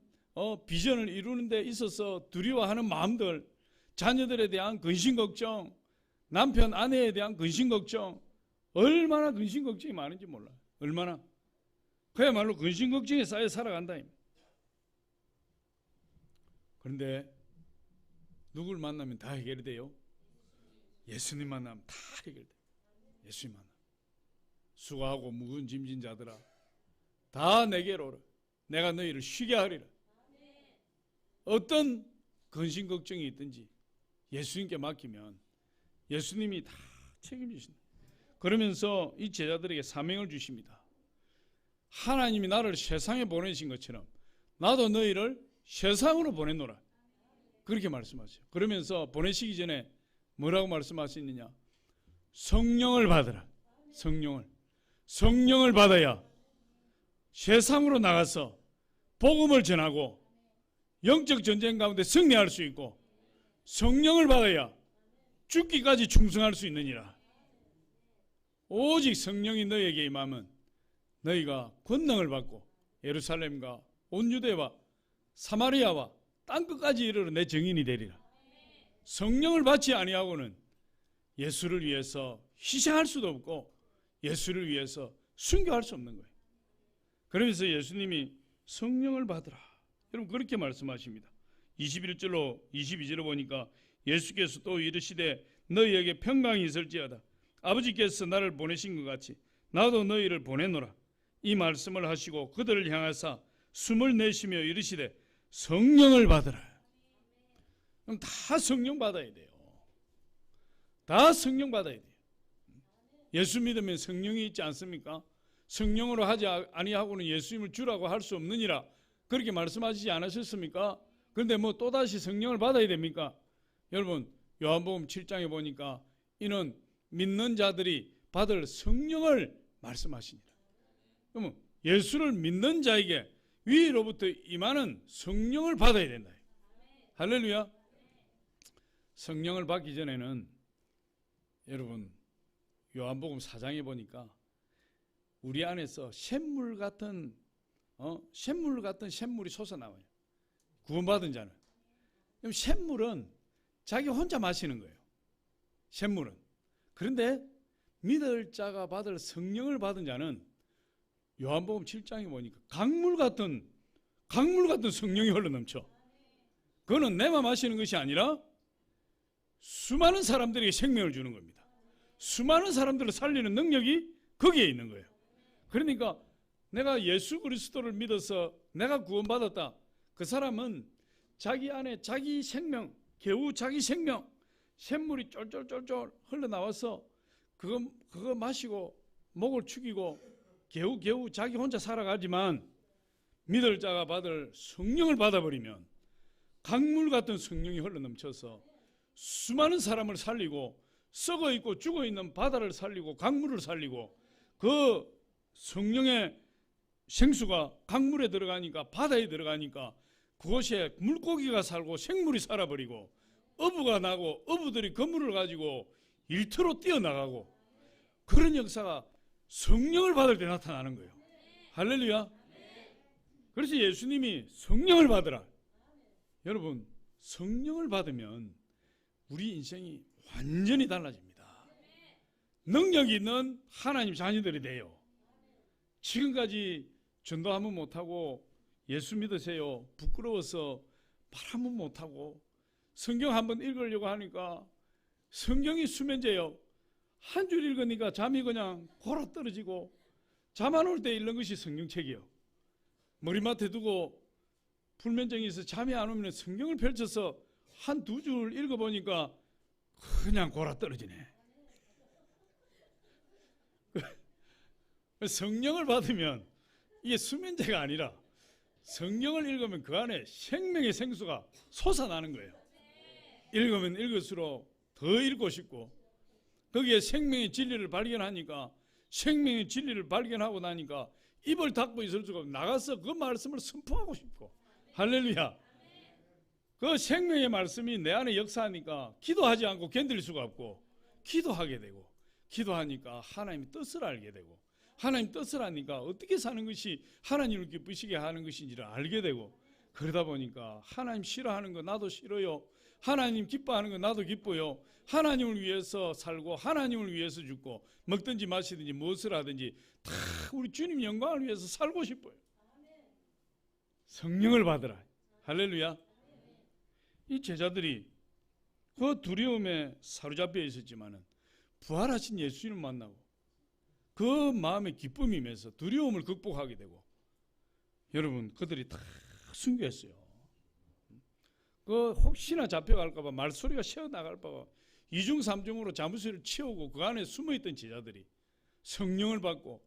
비전을 이루는 데 있어서 두려워하는 마음들, 자녀들에 대한 근심 걱정, 남편 아내에 대한 근심 걱정, 얼마나 근심 걱정이 많은지 몰라요. 얼마나. 그야말로 근심 걱정에 쌓여 살아간다. 그런데 누굴 만나면 다 해결이 돼요? 예수님 만나면 다 해결돼. 예수님 만나. 수고하고 무거운 짐진 자들아 다 내게로 오라. 내가 너희를 쉬게 하리라. 어떤 근심 걱정이 있든지 예수님께 맡기면 예수님이 다 책임지신다. 그러면서 이 제자들에게 사명을 주십니다. 하나님이 나를 세상에 보내신 것처럼 나도 너희를 세상으로 보내노라. 그렇게 말씀하세요. 그러면서 보내시기 전에 뭐라고 말씀하시느냐? 성령을 받으라. 성령을 받아야 세상으로 나가서 복음을 전하고 영적 전쟁 가운데 승리할 수 있고, 성령을 받아야 죽기까지 충성할 수 있느니라. 오직 성령이 너희에게 임하면 너희가 권능을 받고 예루살렘과 온 유대와 사마리아와 땅끝까지 이르러 내 증인이 되리라. 성령을 받지 아니하고는 예수를 위해서 희생할 수도 없고 예수를 위해서 순교할 수 없는 거예요. 그러면서 예수님이 성령을 받으라. 여러분, 그렇게 말씀하십니다. 21절로 22절로 보니까 예수께서 또 이르시되 너희에게 평강이 있을지어다. 아버지께서 나를 보내신 것 같이 나도 너희를 보내노라. 이 말씀을 하시고 그들을 향하사 숨을 내쉬며 이르시되 성령을 받으라. 그럼 다 성령 받아야 돼요. 다 성령 받아야 돼요. 예수 믿으면 성령이 있지 않습니까? 성령으로 하지 아니하고는 예수님을 주라고 할 수 없느니라. 그렇게 말씀하시지 않으셨습니까? 그런데 뭐 또다시 성령을 받아야 됩니까? 여러분, 요한복음 7장에 보니까 이는 믿는 자들이 받을 성령을 말씀하시니라. 그러면 예수를 믿는 자에게 위로부터 임하는 성령을 받아야 된다. 할렐루야. 성령을 받기 전에는 여러분, 요한복음 4장에 보니까 우리 안에서 샘물 같은 샘물이 솟아나와요. 구원받은 자는. 그럼 샘물은 자기 혼자 마시는 거예요. 샘물은. 그런데 믿을 자가 받을 성령을 받은 자는 요한복음 7장에 보니까 강물 같은 성령이 흘러넘쳐. 그거는 내만 마시는 것이 아니라 수많은 사람들에게 생명을 주는 겁니다. 수많은 사람들을 살리는 능력이 거기에 있는 거예요. 그러니까 내가 예수 그리스도를 믿어서 내가 구원받았다. 그 사람은 자기 안에 자기 생명, 겨우 자기 생명, 샘물이 쫄쫄쫄쫄 흘러나와서 그거 마시고 목을 축이고 겨우 자기 혼자 살아가지만 믿을 자가 받을 성령을 받아버리면 강물 같은 성령이 흘러넘쳐서 수많은 사람을 살리고 썩어있고 죽어있는 바다를 살리고 강물을 살리고 그 성령의 생수가 강물에 들어가니까 바다에 들어가니까 그곳에 물고기가 살고 생물이 살아버리고 어부가 나고 어부들이 그물을 가지고 일터로 뛰어나가고 그런 역사가 성령을 받을 때 나타나는 거예요. 할렐루야. 그래서 예수님이 성령을 받으라. 여러분 성령을 받으면 우리 인생이 완전히 달라집니다. 능력 있는 하나님 자녀들이 돼요. 지금까지 전도 한번 못하고 예수 믿으세요 부끄러워서 말 한번 못하고 성경 한번 읽으려고 하니까 성경이 수면제요. 한 줄 읽으니까 잠이 그냥 골아 떨어지고 잠 안 올 때 읽는 것이 성경책이요. 머리맡에 두고 불면증이 있어 잠이 안 오면 성경을 펼쳐서 한 두 줄 읽어보니까 그냥 골아 떨어지네. 성령을 받으면 이게 수면제가 아니라 성경을 읽으면 그 안에 생명의 생수가 솟아나는 거예요. 읽으면 읽을수록 더 읽고 싶고 거기에 생명의 진리를 발견하니까 생명의 진리를 발견하고 나니까 입을 닫고 있을 수가 없고 나가서 그 말씀을 선포하고 싶고 할렐루야. 그 생명의 말씀이 내 안에 역사하니까 기도하지 않고 견딜 수가 없고 기도하게 되고 기도하니까 하나님의 뜻을 알게 되고 하나님 뜻을 아니까 어떻게 사는 것이 하나님을 기쁘시게 하는 것인지를 알게 되고 그러다 보니까 하나님 싫어하는 거 나도 싫어요. 하나님 기뻐하는 거 나도 기뻐요. 하나님을 위해서 살고 하나님을 위해서 죽고 먹든지 마시든지 무엇을 하든지 다 우리 주님 영광을 위해서 살고 싶어요. 성령을 받으라. 할렐루야. 이 제자들이 그 두려움에 사로잡혀 있었지만은 부활하신 예수님을 만나고 그 마음의 기쁨이 임해서 두려움을 극복하게 되고 여러분 그들이 다 순교했어요. 그 혹시나 잡혀갈까봐 말소리가 새어나갈까봐 이중 삼중으로 자물쇠를 치우고 그 안에 숨어있던 제자들이 성령을 받고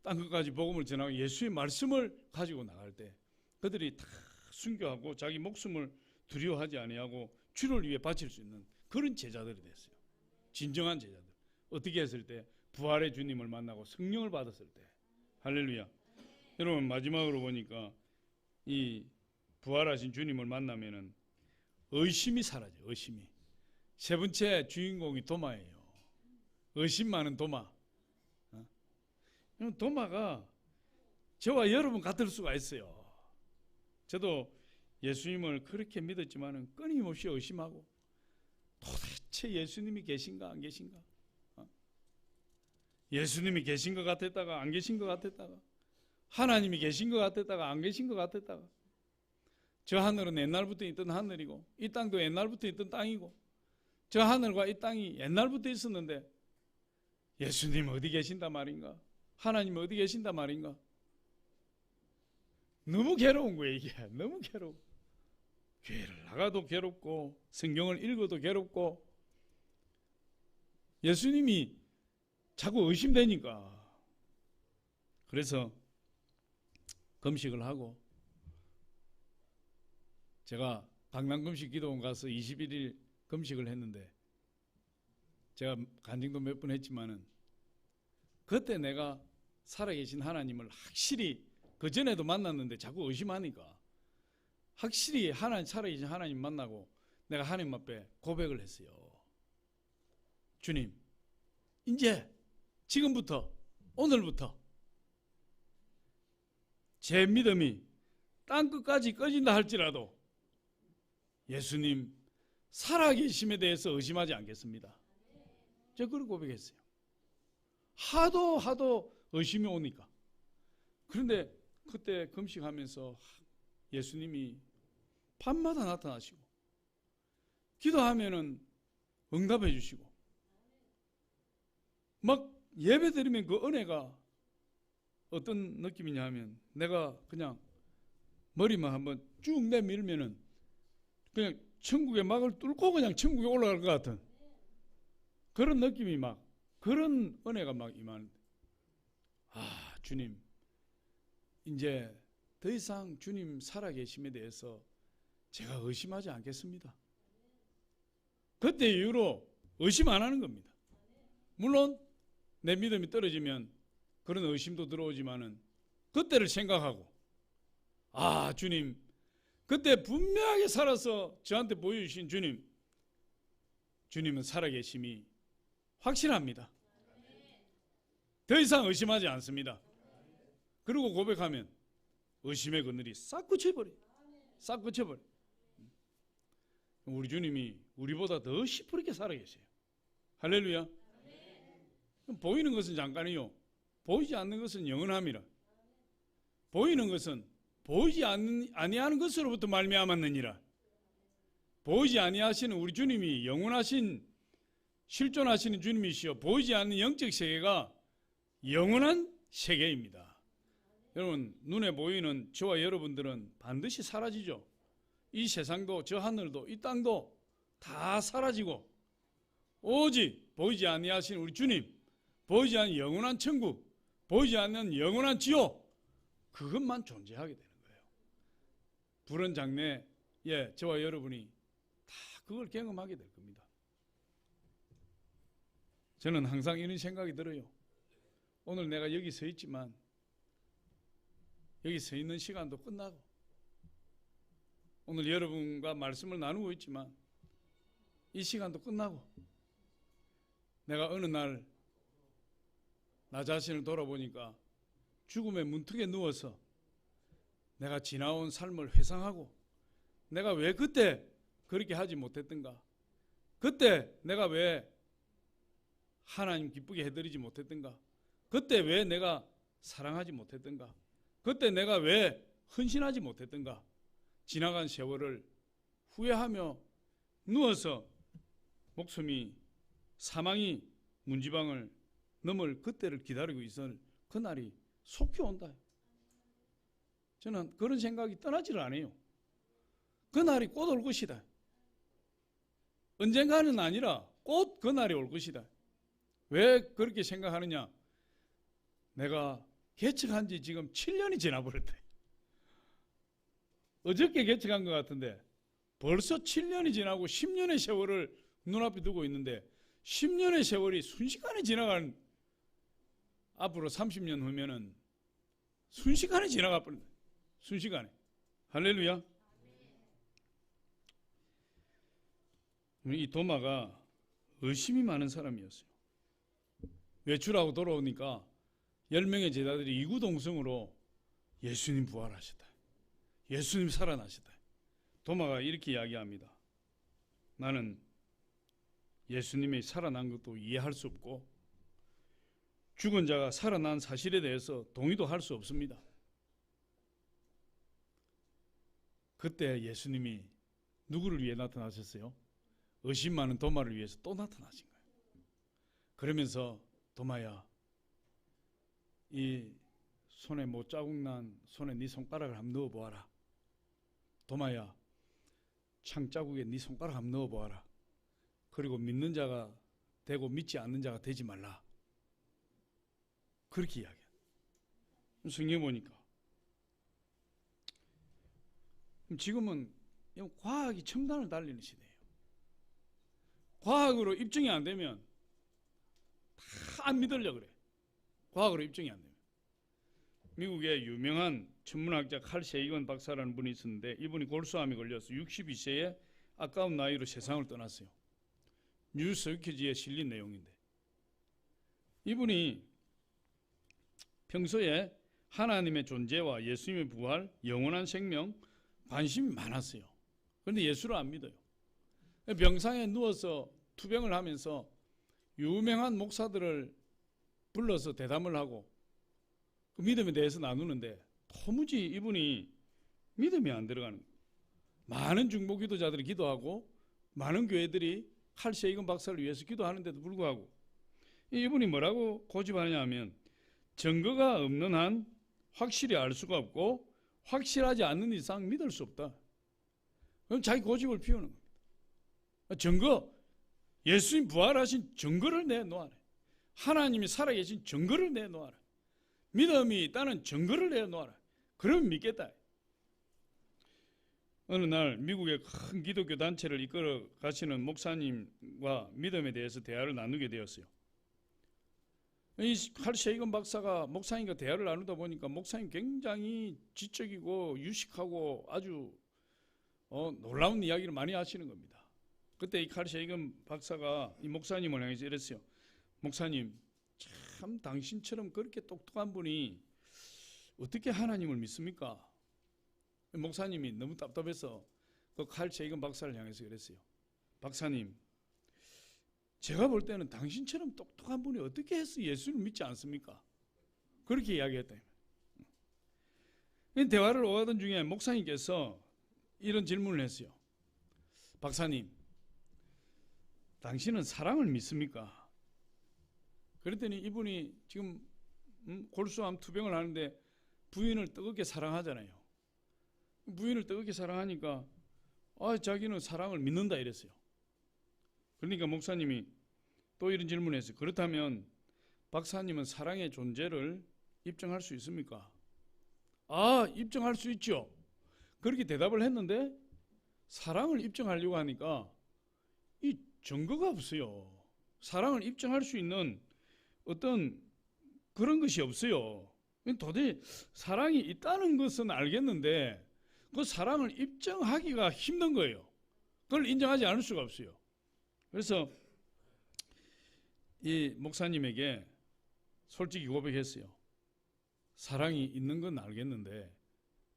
딴 것까지 복음을 전하고 예수의 말씀을 가지고 나갈 때 그들이 다 순교하고 자기 목숨을 두려워하지 아니하고 주를 위해 바칠 수 있는 그런 제자들이 됐어요. 진정한 제자들. 어떻게 했을 때? 부활의 주님을 만나고 성령을 받았을 때. 할렐루야. 여러분 마지막으로 보니까 이 부활하신 주님을 만나면은 의심이 사라져요. 의심이. 세 번째 주인공이 도마예요. 의심 많은 도마. 도마가 저와 여러분 같을 수가 있어요. 저도 예수님을 그렇게 믿었지만은 끊임없이 의심하고 도대체 예수님이 계신가 안 계신가? 예수님이 계신 것 같았다가 안 계신 것 같았다가 하나님이 계신 것 같았다가 안 계신 것 같았다가 저 하늘은 옛날부터 있던 하늘이고 이 땅도 옛날부터 있던 땅이고 저 하늘과 이 땅이 옛날부터 있었는데 예수님 어디 계신다 말인가? 하나님 어디 계신다 말인가? 너무 괴로운 거예요. 이게 너무 괴로워. 교회를 나가도 괴롭고 성경을 읽어도 괴롭고 예수님이 자꾸 의심되니까 그래서 금식을 하고 제가 강남금식 기도원 가서 21일 금식을 했는데 제가 간증도 몇 번 했지만은 그때 내가 살아계신 하나님을 확실히 그 전에도 만났는데 자꾸 의심하니까 확실히 살아계신 하나님 만나고 내가 하나님 앞에 고백을 했어요. 주님, 이제 지금부터 오늘부터 제 믿음이 땅끝까지 꺼진다 할지라도 예수님 살아계심에 대해서 의심하지 않겠습니다. 제가 그렇게 고백했어요. 하도 의심이 오니까. 그런데 그때 금식하면서 예수님이 밤마다 나타나시고 기도하면은 응답해 주시고 막 예배 드리면 그 은혜가 어떤 느낌이냐 하면 내가 그냥 머리만 한번 쭉 내밀면은 그냥 천국의 막을 뚫고 그냥 천국에 올라갈 것 같은 그런 느낌이 막 그런 은혜가 막 임하는데 주님 이제 더 이상 주님 살아계심에 대해서 제가 의심하지 않겠습니다. 그때 이후로 의심 안 하는 겁니다. 물론 내 믿음이 떨어지면 그런 의심도 들어오지만은 그때를 생각하고 주님 그때 분명하게 살아서 저한테 보여주신 주님은 살아계심이 확실합니다. 더 이상 의심하지 않습니다. 그리고 고백하면 의심의 그늘이 싹 그쳐버려요. 싹 그쳐버려요. 우리 주님이 우리보다 더 시퍼렇게 살아계세요. 할렐루야. 보이는 것은 잠깐이요 보이지 않는 것은 영원함이라. 보이는 것은 보이지 아니하는 것으로부터 말미암았느니라. 보이지 아니하시는 우리 주님이 영원하신 실존하시는 주님이시여 보이지 않는 영적 세계가 영원한 세계입니다. 여러분 눈에 보이는 저와 여러분들은 반드시 사라지죠. 이 세상도 저 하늘도 이 땅도 다 사라지고 오직 보이지 아니하시는 우리 주님, 보이지 않는 영원한 천국, 보이지 않는 영원한 지옥 그것만 존재하게 되는 거예요. 부른 장래에 저와 여러분이 다 그걸 경험하게 될 겁니다. 저는 항상 이런 생각이 들어요. 오늘 내가 여기 서 있지만 여기 서 있는 시간도 끝나고 오늘 여러분과 말씀을 나누고 있지만 이 시간도 끝나고 내가 어느 날 나 자신을 돌아보니까 죽음의 문턱에 누워서 내가 지나온 삶을 회상하고 내가 왜 그때 그렇게 하지 못했던가, 그때 내가 왜 하나님 기쁘게 해드리지 못했던가, 그때 왜 내가 사랑하지 못했던가, 그때 내가 왜 헌신하지 못했던가, 지나간 세월을 후회하며 누워서 목숨이 사망이 문지방을 넘을 그때를 기다리고 있을 그날이 속히 온다. 저는 그런 생각이 떠나지를 않아요. 그날이 곧 올 것이다. 언젠가는 아니라 곧 그날이 올 것이다. 왜 그렇게 생각하느냐? 내가 개척한 지 지금 7년이 지나버렸다. 어저께 개척한 것 같은데 벌써 7년이 지나고 10년의 세월을 눈앞에 두고 있는데 10년의 세월이 순식간에 지나간 앞으로 30년 후면은 순식간에 지나가 버린다. 순식간에. 할렐루야. 이 도마가 의심이 많은 사람이었어요. 외출하고 돌아오니까 10명의 제자들이 이구동성으로 예수님 부활하셨다, 예수님 살아나셨다. 도마가 이렇게 이야기합니다. 나는 예수님이 살아난 것도 이해할 수 없고 죽은 자가 살아난 사실에 대해서 동의도 할 수 없습니다. 그때 예수님이 누구를 위해 나타나셨어요? 의심 많은 도마를 위해서 또 나타나신 거예요. 그러면서 도마야, 이 손에 못 자국 난 손에 네 손가락을 한번 넣어보아라. 도마야, 창 자국에 네 손가락 한번 넣어보아라. 그리고 믿는 자가 되고 믿지 않는 자가 되지 말라. 그렇게 이야기해요. 성경 보니까 지금은 과학이 첨단을 달리는 시대예요. 과학으로 입증이 안 되면 다 안 믿으려고 그래. 과학으로 입증이 안 되면. 미국의 유명한 천문학자 칼 세이건 박사라는 분이 있었는데 이분이 골수암에 걸려서 62세에 아까운 나이로 세상을 떠났어요. 뉴스 위키지에 실린 내용인데 이분이 평소에 하나님의 존재와 예수님의 부활, 영원한 생명 관심이 많았어요. 그런데 예수를 안 믿어요. 병상에 누워서 투병을 하면서 유명한 목사들을 불러서 대담을 하고 그 믿음에 대해서 나누는데 도무지 이분이 믿음이 안 들어가는 거예요. 많은 중보 기도자들이 기도하고 많은 교회들이 칼 세이건 박사를 위해서 기도하는데도 불구하고 이분이 뭐라고 고집하냐 하면 증거가 없는 한 확실히 알 수가 없고 확실하지 않는 이상 믿을 수 없다. 그럼 자기 고집을 피우는 겁니다. 증거, 예수님 부활하신 증거를 내놓아라. 하나님이 살아계신 증거를 내놓아라. 믿음이 있다는 증거를 내놓아라. 그러면 믿겠다. 어느 날 미국의 큰 기독교 단체를 이끌어 가시는 목사님과 믿음에 대해서 대화를 나누게 되었어요. 이 칼 세이건 박사가 목사님과 대화를 나누다 보니까 목사님 굉장히 지적이고 유식하고 아주 놀라운 이야기를 많이 하시는 겁니다. 그때 이 칼 세이건 박사가 이 목사님을 향해서 이랬어요. 목사님, 참 당신처럼 그렇게 똑똑한 분이 어떻게 하나님을 믿습니까? 목사님이 너무 답답해서 그 칼 세이건 박사를 향해서 그랬어요. 박사님, 제가 볼 때는 당신처럼 똑똑한 분이 어떻게 해서 예수를 믿지 않습니까? 그렇게 이야기했다. 대화를 오가던 중에 목사님께서 이런 질문을 했어요. 박사님, 당신은 사랑을 믿습니까? 그랬더니 이분이 지금 골수암 투병을 하는데 부인을 뜨겁게 사랑하잖아요. 부인을 뜨겁게 사랑하니까 자기는 사랑을 믿는다 이랬어요. 그러니까 목사님이 또 이런 질문을 했어요. 그렇다면 박사님은 사랑의 존재를 입증할 수 있습니까? 입증할 수 있죠. 그렇게 대답을 했는데 사랑을 입증하려고 하니까 이 증거가 없어요. 사랑을 입증할 수 있는 어떤 그런 것이 없어요. 도대체 사랑이 있다는 것은 알겠는데 그 사랑을 입증하기가 힘든 거예요. 그걸 인정하지 않을 수가 없어요. 그래서 이 목사님에게 솔직히 고백했어요. 사랑이 있는 건 알겠는데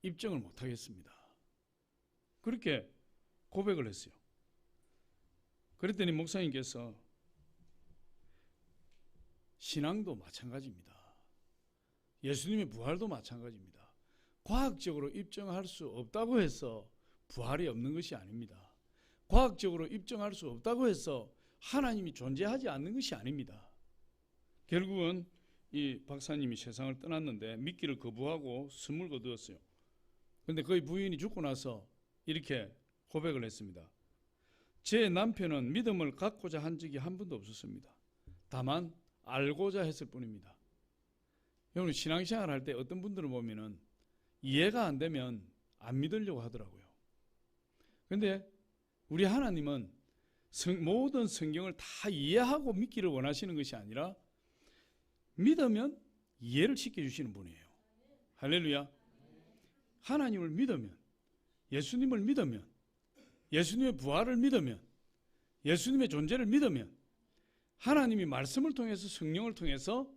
입증을 못 하겠습니다. 그렇게 고백을 했어요. 그랬더니 목사님께서 신앙도 마찬가지입니다. 예수님의 부활도 마찬가지입니다. 과학적으로 입증할 수 없다고 해서 부활이 없는 것이 아닙니다. 과학적으로 입증할 수 없다고 해서 하나님이 존재하지 않는 것이 아닙니다. 결국은 이 박사님이 세상을 떠났는데 믿기를 거부하고 숨을 거두었어요. 그런데 그의 부인이 죽고 나서 이렇게 고백을 했습니다. 제 남편은 믿음을 갖고자 한 적이 한 번도 없었습니다. 다만 알고자 했을 뿐입니다. 여러분, 신앙생활 할 때 어떤 분들을 보면은 이해가 안 되면 안 믿으려고 하더라고요. 그런데 우리 하나님은 모든 성경을 다 이해하고 믿기를 원하시는 것이 아니라 믿으면 이해를 시켜주시는 분이에요. 할렐루야. 하나님을 믿으면, 예수님을 믿으면, 예수님의 부활을 믿으면, 예수님의 존재를 믿으면 하나님이 말씀을 통해서 성령을 통해서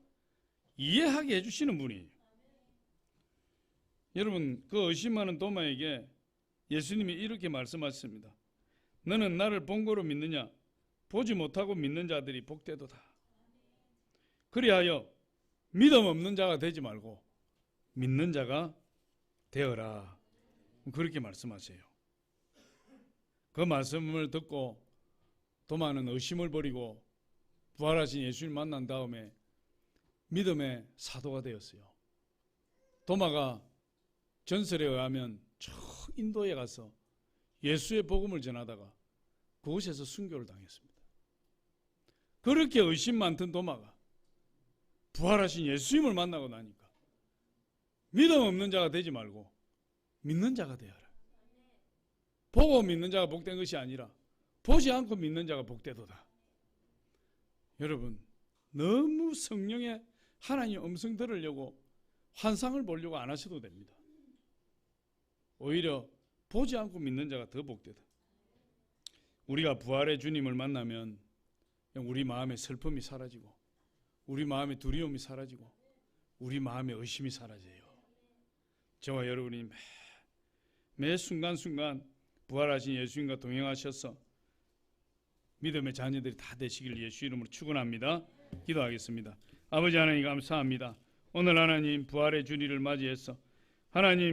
이해하게 해주시는 분이에요. 여러분, 그 의심하는 도마에게 예수님이 이렇게 말씀하셨습니다. 너는 나를 본거로 믿느냐? 보지 못하고 믿는 자들이 복되도다. 그리하여 믿음 없는 자가 되지 말고 믿는 자가 되어라. 그렇게 말씀하세요. 그 말씀을 듣고 도마는 의심을 버리고 부활하신 예수님 만난 다음에 믿음의 사도가 되었어요. 도마가 전설에 의하면 저 인도에 가서 예수의 복음을 전하다가 그곳에서 순교를 당했습니다. 그렇게 의심 많던 도마가 부활하신 예수님을 만나고 나니까 믿음 없는 자가 되지 말고 믿는 자가 되어라. 보고 믿는 자가 복된 것이 아니라 보지 않고 믿는 자가 복되도다. 여러분, 너무 성령의 하나님 음성 들으려고 환상을 보려고 안 하셔도 됩니다. 오히려 보지 않고 믿는 자가 더 복되다. 우리가 부활의 주님을 만나면 우리 마음의 슬픔이 사라지고 우리 마음의 두려움이 사라지고 우리 마음의 의심이 사라져요. 저와 여러분이 매 순간순간 부활하신 예수님과 동행하셔서 믿음의 자녀들이 다 되시길 예수 이름으로 축원합니다. 기도하겠습니다. 아버지 하나님 감사합니다. 오늘 하나님 부활의 주일을 맞이해서 하나님